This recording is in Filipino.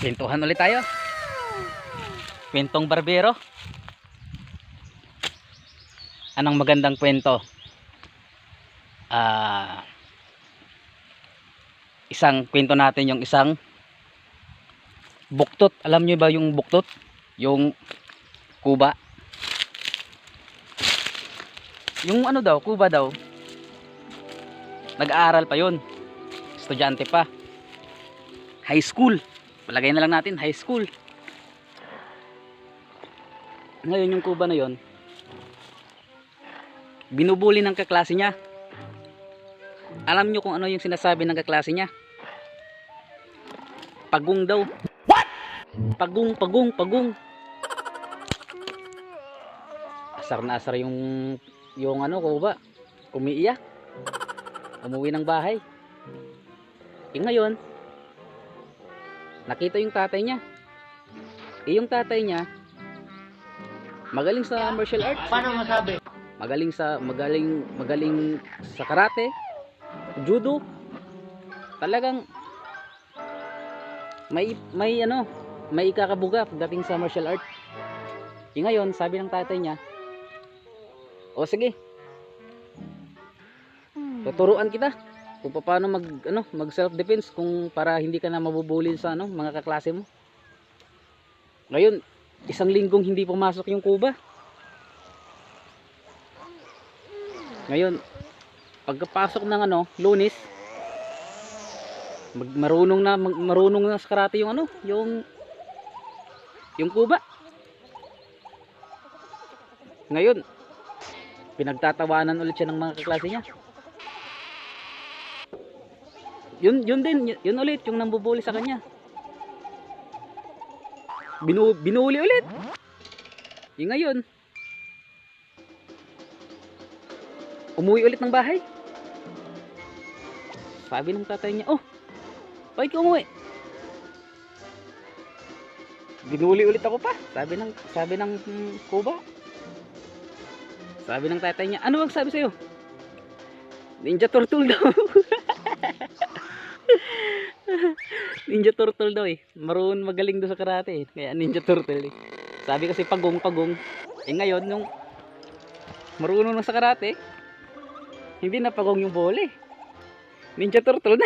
Kwentuhan ulit tayo. Kwentong barbero. Anong magandang kwento? Isang kwento natin yung isang buktot. Alam nyo ba yung buktot? Yung kuba. Yung ano daw, kuba daw. Nag-aaral pa yon. Estudyante pa. High school. Palagay na lang natin high school. Ngayon yung kuba na yon, binubuli ng kaklase niya. Alam nyo kung ano yung sinasabi ng kaklase niya? Pagong daw. What? Pagong. Asar na asar yung ano kuba. Umiiyak. Umuwi ng bahay. Ngayon, nakita yung tatay niya. Yung tatay niya magaling sa martial arts. Paano masabi? Magaling sa karate, judo. Talagang may ikakabuga pagdating sa martial art. Ngayon, sabi ng tatay niya, "O sige. Tuturuan kita kung paano mag self defense kung para hindi ka na mabubully sa mga kaklase mo." Ngayon, isang linggong hindi pumasok yung kuba. Ngayon, pagkapasok ng Lunes, marunong na sa karate yung kuba. Ngayon, pinagtatawanan ulit siya ng mga kaklase niya. Yun ulit yung nambubuli sa kanya. Binuli ulit. Ngayon, umuwi ulit ng bahay. Sabi ng tatay niya, "Oh, bakit ka umuwi?" "Binuli ulit ako pa." Sabi ng kuba. Sabi ng tatay niya, "Ano bang sabi sa'yo?" "Ninja turtle daw." Ninja turtle daw eh. Magaling daw sa karate eh. Kaya ninja turtle eh. Sabi kasi pagong. Ngayon, yung marunong na sa karate, hindi na pagong yung bole. Ninja turtle na.